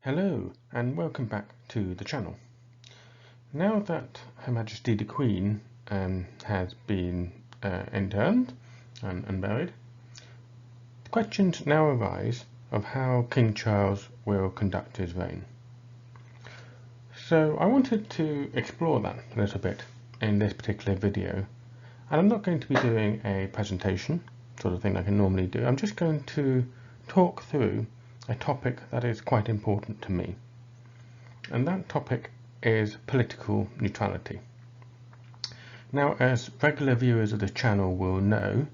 Hello and welcome back to the channel. Now that Her Majesty the Queen has been interned and buried, the questions now arise of how King Charles will conduct his reign. So I wanted to explore that a little bit in this particular video, and I'm not going to be doing a presentation sort of thing like I normally do. I'm just going to talk through a topic that is quite important to me. And that topic is political neutrality. Now, as regular viewers of this channel will know,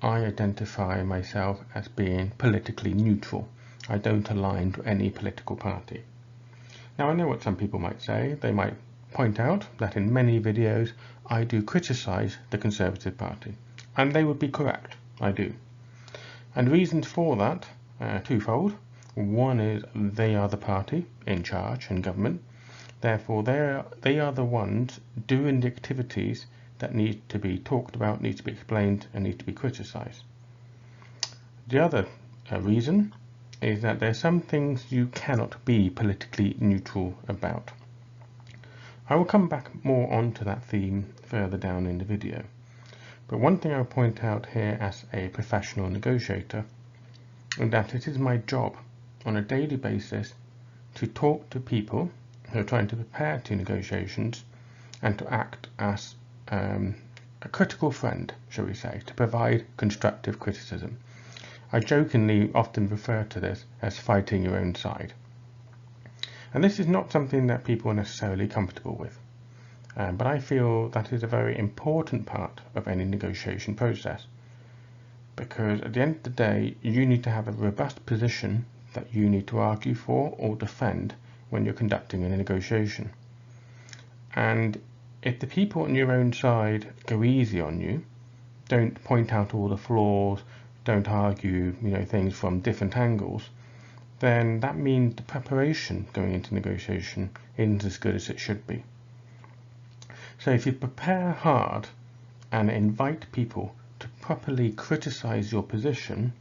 I identify myself as being politically neutral. I don't align to any political party. Now, I know what some people might say. They might point out that in many videos I do criticise the Conservative Party, and they would be correct. I do. And reasons for that are twofold. One is they are the party in charge in government. Therefore, they are the ones doing the activities that need to be talked about, need to be explained, and need to be criticised. The other reason is that there are some things you cannot be politically neutral about. I will come back more onto that theme further down in the video. But one thing I'll point out here as a professional negotiator is that it is my job on a daily basis to talk to people who are trying to prepare to negotiations and to act as a critical friend, shall we say, to provide constructive criticism. I jokingly often refer to this as fighting your own side. And this is not something that people are necessarily comfortable with. But I feel that is a very important part of any negotiation process. Because at the end of the day, you need to have a robust position that you need to argue for or defend when you're conducting a negotiation. And if the people on your own side go easy on you, don't point out all the flaws, don't argue, things from different angles, then that means the preparation going into negotiation isn't as good as it should be. So if you prepare hard and invite people to properly criticize your position,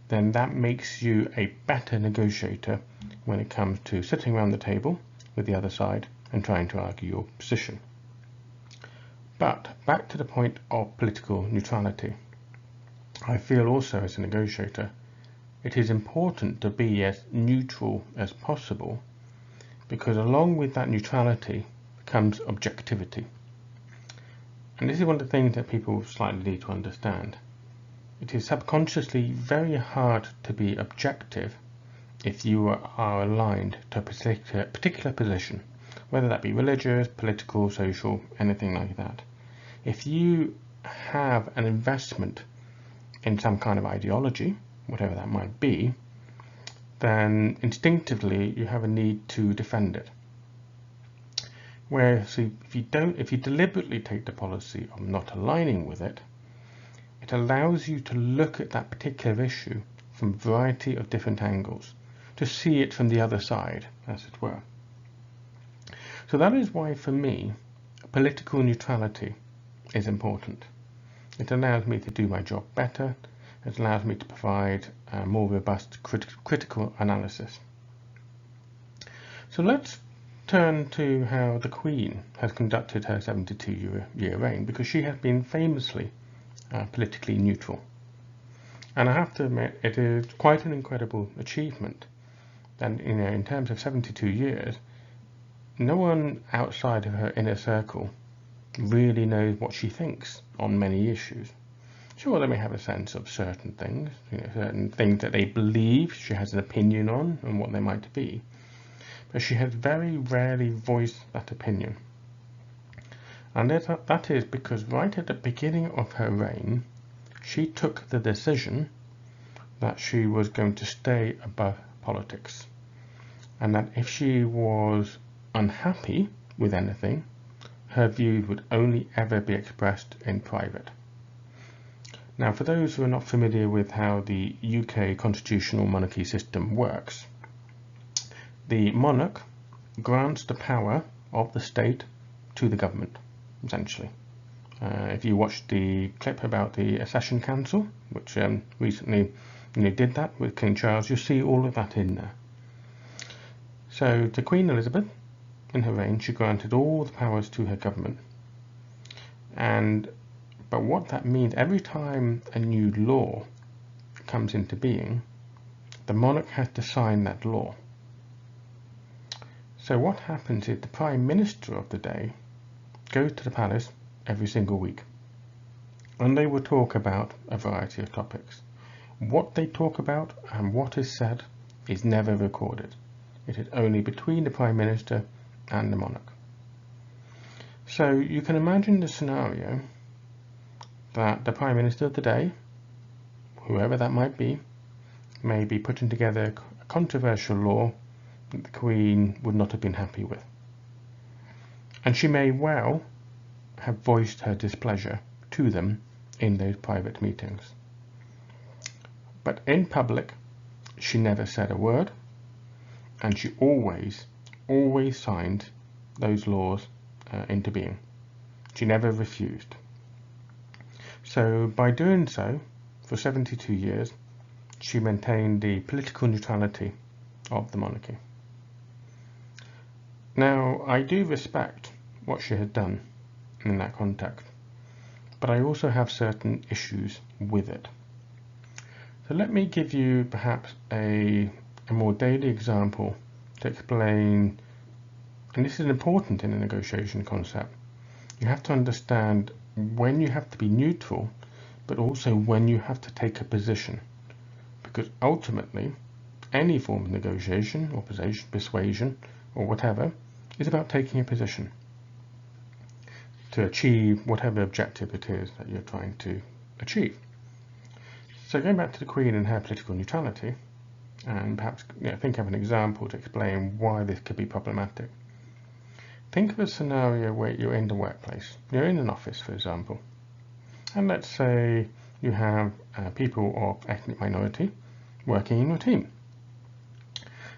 then that makes you a better negotiator when it comes to sitting around the table with the other side and trying to argue your position. But back to the point of political neutrality. I feel also as a negotiator, it is important to be as neutral as possible, because along with that neutrality comes objectivity. And this is one of the things that people slightly need to understand. It is subconsciously very hard to be objective if you are aligned to a particular position, whether that be religious, political, social, anything like that. If you have an investment in some kind of ideology, whatever that might be, then instinctively you have a need to defend it. Whereas if you deliberately take the policy of not aligning with it, it allows you to look at that particular issue from a variety of different angles, to see it from the other side, as it were. So that is why, for me, political neutrality is important. It allows me to do my job better. It allows me to provide more robust critical analysis. So let's turn to how the Queen has conducted her 72-year reign, because she has been famously politically neutral. And I have to admit, it is quite an incredible achievement. And in terms of 72 years, no one outside of her inner circle really knows what she thinks on many issues. Sure, they may have a sense of certain things, certain things that they believe she has an opinion on and what they might be. But she has very rarely voiced that opinion. And that is because right at the beginning of her reign, she took the decision that she was going to stay above politics. And that if she was unhappy with anything, her views would only ever be expressed in private. Now, for those who are not familiar with how the UK constitutional monarchy system works, the monarch grants the power of the state to the government, essentially. If you watched the clip about the Accession Council, which recently did that with King Charles, you see all of that in there. So to Queen Elizabeth, in her reign, she granted all the powers to her government. But what that means, every time a new law comes into being, the monarch has to sign that law. So what happens is the Prime Minister of the day goes to the palace every single week, and they will talk about a variety of topics. What they talk about and what is said is never recorded. It is only between the Prime Minister and the monarch. So you can imagine the scenario that the Prime Minister of the day, whoever that might be, may be putting together a controversial law that the Queen would not have been happy with. And she may well have voiced her displeasure to them in those private meetings. But in public, she never said a word, and she always signed those laws into being. She never refused. So by doing so, for 72 years, she maintained the political neutrality of the monarchy. Now, I do respect what she has done in that context, but I also have certain issues with it. So let me give you perhaps a more daily example to explain, and this is important in a negotiation concept. You have to understand when you have to be neutral, but also when you have to take a position. Because ultimately, any form of negotiation or persuasion or whatever is about taking a position to achieve whatever objective it is that you're trying to achieve. So going back to the Queen and her political neutrality, and perhaps think of an example to explain why this could be problematic. Think of a scenario where you're in the workplace. You're in an office, for example, and let's say you have people of ethnic minority working in your team.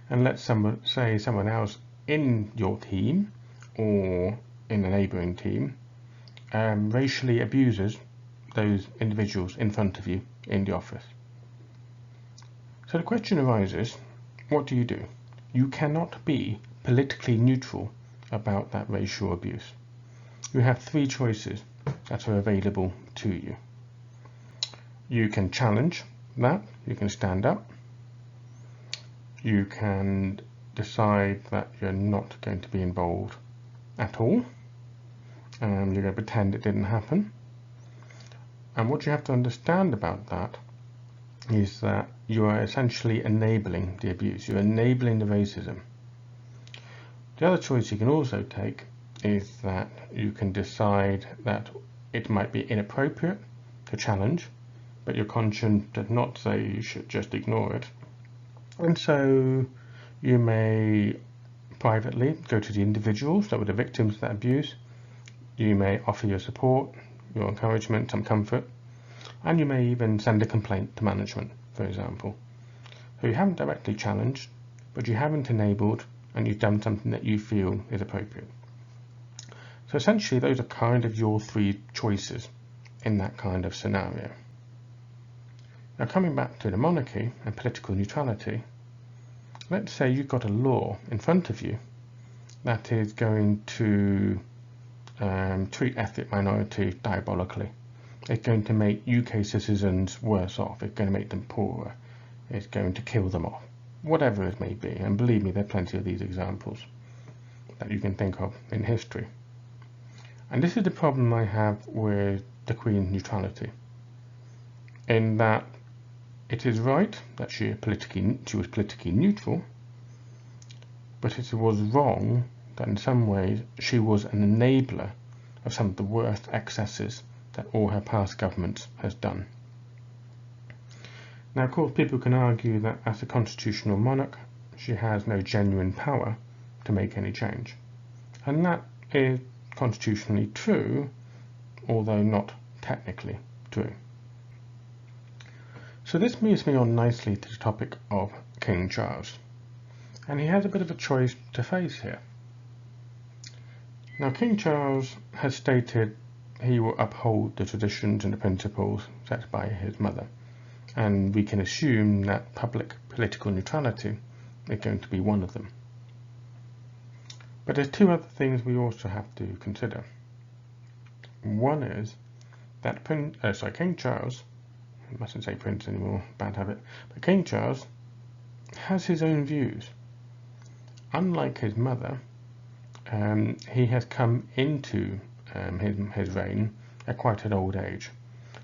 And let's say someone else in your team or in a neighbouring team racially abuses those individuals in front of you in the office. So the question arises, what do? You cannot be politically neutral about that racial abuse. You have three choices that are available to you. You can challenge that, you can stand up, you can decide that you're not going to be involved at all, and you're going to pretend it didn't happen. And what you have to understand about that is that you are essentially enabling the abuse, you're enabling the racism. The other choice you can also take is that you can decide that it might be inappropriate to challenge, but your conscience does not say you should just ignore it. And so you may privately go to the individuals that were the victims of that abuse. You may offer your support, your encouragement, some comfort, and you may even send a complaint to management, for example. So you haven't directly challenged, but you haven't enabled, and you've done something that you feel is appropriate. So essentially those are kind of your three choices in that kind of scenario. Now coming back to the monarchy and political neutrality, let's say you've got a law in front of you that is going to treat ethnic minorities diabolically. It's going to make UK citizens worse off, it's going to make them poorer, it's going to kill them off, whatever it may be. And believe me, there are plenty of these examples that you can think of in history. And this is the problem I have with the Queen's neutrality, in that it is right that she was politically neutral, but it was wrong that in some ways she was an enabler of some of the worst excesses that all her past governments has done. Now, of course, people can argue that as a constitutional monarch, she has no genuine power to make any change. And that is constitutionally true, although not technically true. So this moves me on nicely to the topic of King Charles. And he has a bit of a choice to face here. Now, King Charles has stated he will uphold the traditions and the principles set by his mother, and we can assume that public political neutrality is going to be one of them. But there's two other things we also have to consider. One is that King Charles, I mustn't say Prince anymore, bad habit, but King Charles has his own views. Unlike his mother, he has come into his reign at quite an old age.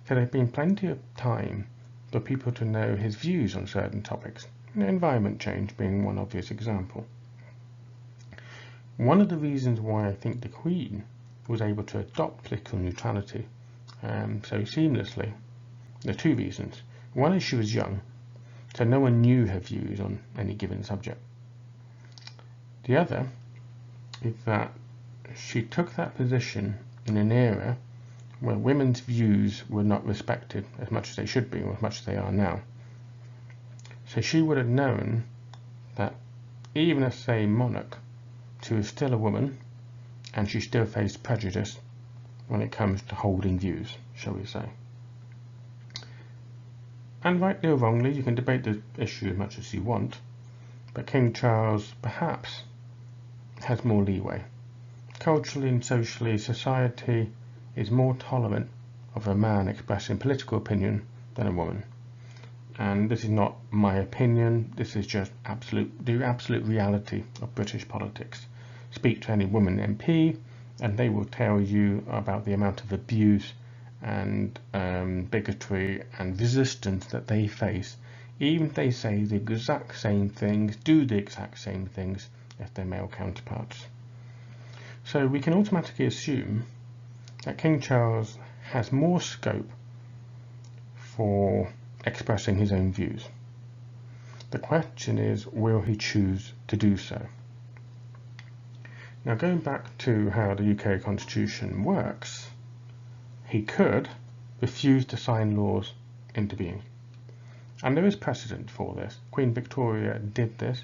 So there's been plenty of time for people to know his views on certain topics, environment change being one obvious example. One of the reasons why I think the Queen was able to adopt political neutrality so seamlessly, there are two reasons. One is she was young, so no one knew her views on any given subject. The other is that she took that position in an era where women's views were not respected as much as they should be, or as much as they are now. So she would have known that even as, say, monarch, she was still a woman, and she still faced prejudice when it comes to holding views, shall we say. And rightly or wrongly, you can debate the issue as much as you want, but King Charles perhaps has more leeway. Culturally and socially, society is more tolerant of a man expressing political opinion than a woman. And this is not my opinion, this is just the absolute reality of British politics. Speak to any woman MP and they will tell you about the amount of abuse and bigotry and resistance that they face, even if they say the exact same things, do the exact same things as their male counterparts. So we can automatically assume that King Charles has more scope for expressing his own views. The question is, will he choose to do so? Now, going back to how the UK Constitution works, he could refuse to sign laws into being. And there is precedent for this. Queen Victoria did this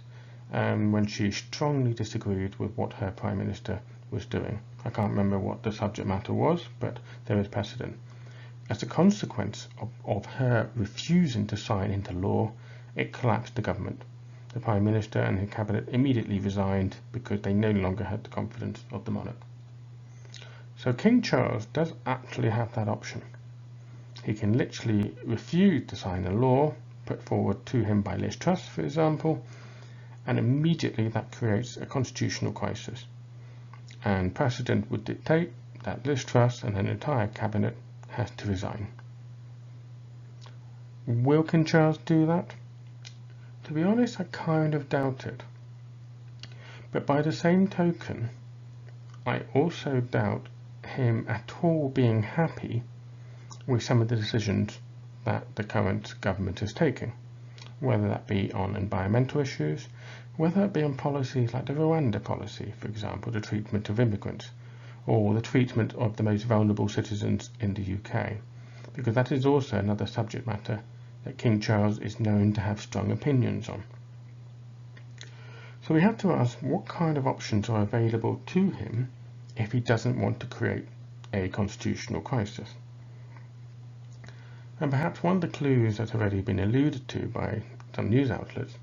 when she strongly disagreed with what her Prime Minister was doing. I can't remember what the subject matter was, but there is precedent. As a consequence of her refusing to sign into law, it collapsed the government. The Prime Minister and his cabinet immediately resigned because they no longer had the confidence of the monarch. So King Charles does actually have that option. He can literally refuse to sign a law put forward to him by Liz Truss, for example, and immediately that creates a constitutional crisis. And precedent would dictate that Liz Truss and her entire cabinet has to resign. Will King Charles do that? To be honest, I kind of doubt it. But by the same token, I also doubt him at all being happy with some of the decisions that the current government is taking, whether that be on environmental issues, whether it be on policies like the Rwanda policy, for example, the treatment of immigrants, or the treatment of the most vulnerable citizens in the UK, because that is also another subject matter that King Charles is known to have strong opinions on. So we have to ask what kind of options are available to him if he doesn't want to create a constitutional crisis. And perhaps one of the clues that's already been alluded to by some news outlets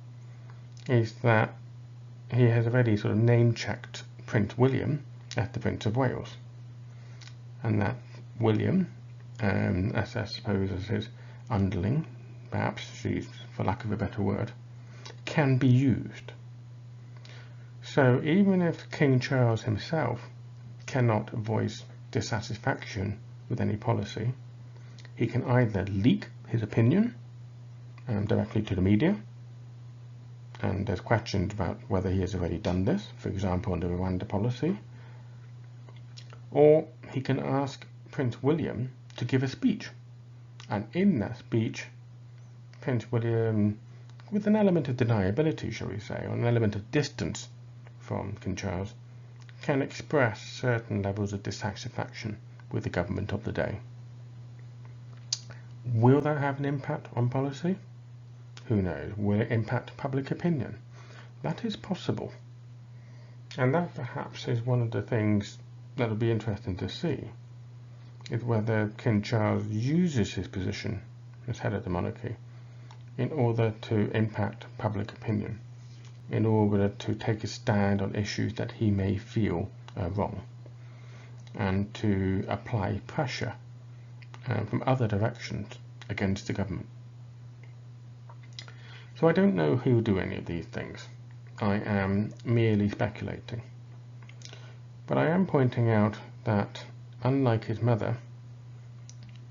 is that he has already sort of name-checked Prince William as the Prince of Wales. And that William, as I suppose as his underling, perhaps, for lack of a better word, can be used. So even if King Charles himself cannot voice dissatisfaction with any policy, he can either leak his opinion directly to the media, and there's questions about whether he has already done this, for example on the Rwanda policy, or he can ask Prince William to give a speech, and in that speech Prince William, with an element of deniability, shall we say, or an element of distance from King Charles, can express certain levels of dissatisfaction with the government of the day. Will that have an impact on policy? Who knows? Will it impact public opinion? That is possible. And that perhaps is one of the things that will be interesting to see, is whether King Charles uses his position as head of the monarchy in order to impact public opinion. in order to take a stand on issues that he may feel are wrong, and to apply pressure from other directions against the government. So I don't know who will do any of these things. I am merely speculating. But I am pointing out that, unlike his mother,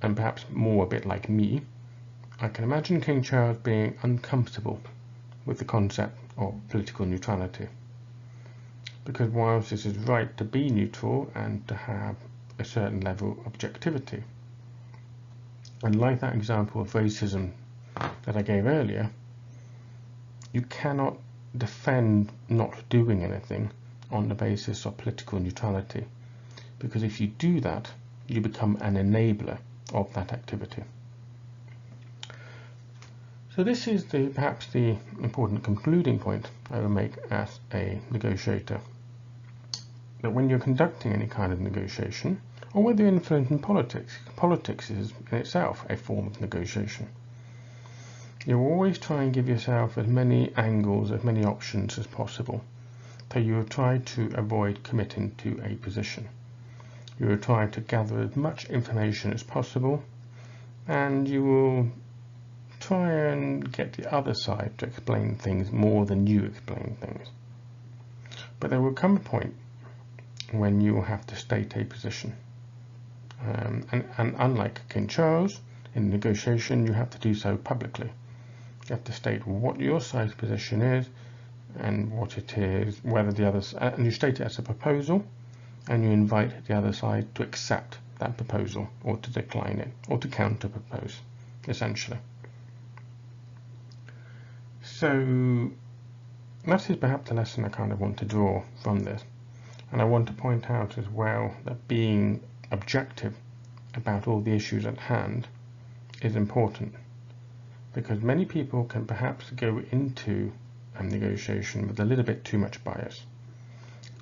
and perhaps more a bit like me, I can imagine King Charles being uncomfortable with the concept of political neutrality. Because whilst this is right to be neutral and to have a certain level of objectivity, and like that example of racism that I gave earlier, you cannot defend not doing anything on the basis of political neutrality, because if you do that, you become an enabler of that activity. So this is perhaps the important concluding point I will make as a negotiator. That when you're conducting any kind of negotiation, or whether you're influencing politics, politics is in itself a form of negotiation. You always try and give yourself as many angles, as many options as possible. So you will try to avoid committing to a position. You will try to gather as much information as possible, and you will try and get the other side to explain things more than you explain things. But there will come a point when you will have to state a position. And unlike King Charles, in negotiation you have to do so publicly. You have to state what your side's position is and what it is, whether the others, and you state it as a proposal, and you invite the other side to accept that proposal or to decline it or to counter-propose, essentially. So that is perhaps the lesson I kind of want to draw from this. And I want to point out as well that being objective about all the issues at hand is important, because many people can perhaps go into a negotiation with a little bit too much bias.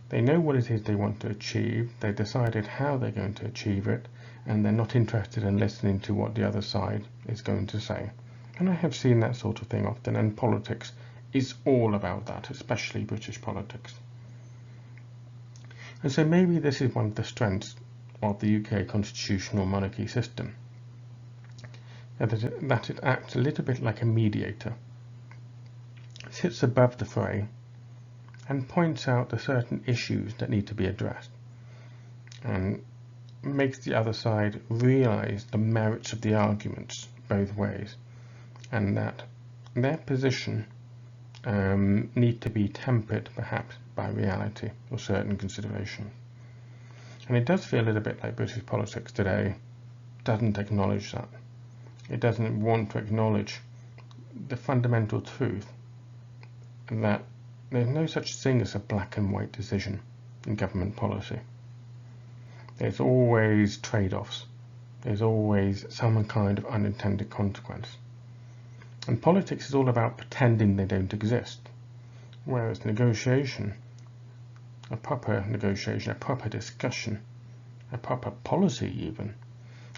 They know what it is they want to achieve, they decided how they're going to achieve it, and they're not interested in listening to what the other side is going to say. And I have seen that sort of thing often, and politics is all about that, especially British politics. And so maybe this is one of the strengths of the UK constitutional monarchy system, that it acts a little bit like a mediator, sits above the fray, and points out the certain issues that need to be addressed, and makes the other side realise the merits of the arguments both ways, and that their position need to be tempered perhaps by reality or certain consideration. And it does feel a little bit like British politics today doesn't acknowledge that. It doesn't want to acknowledge the fundamental truth that there's no such thing as a black and white decision in government policy. There's always trade-offs. There's always some kind of unintended consequence. And politics is all about pretending they don't exist. Whereas negotiation, a proper negotiation, a proper discussion, a proper policy even,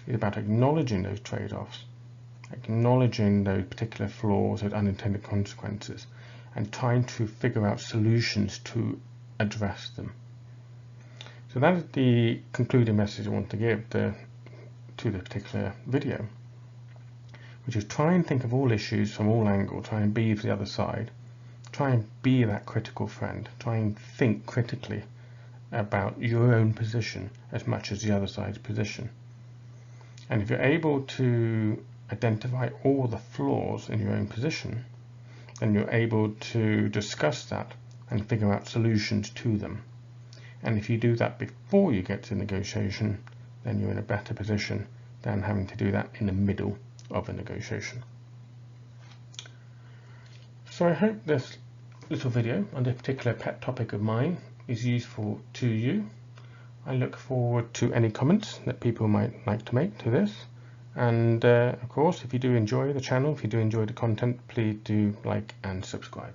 is about acknowledging those trade-offs, acknowledging those particular flaws, those unintended consequences, and trying to figure out solutions to address them. So that is the concluding message I want to give to the particular video, which is try and think of all issues from all angles, try and be the other side, try and be that critical friend, try and think critically about your own position as much as the other side's position. And if you're able to identify all the flaws in your own position, then you're able to discuss that and figure out solutions to them. And if you do that before you get to negotiation, then you're in a better position than having to do that in the middle of a negotiation. So I hope this little video on this particular pet topic of mine is useful to you. I look forward to any comments that people might like to make to this. And of course, if you do enjoy the channel, if you do enjoy the content, please do like and subscribe.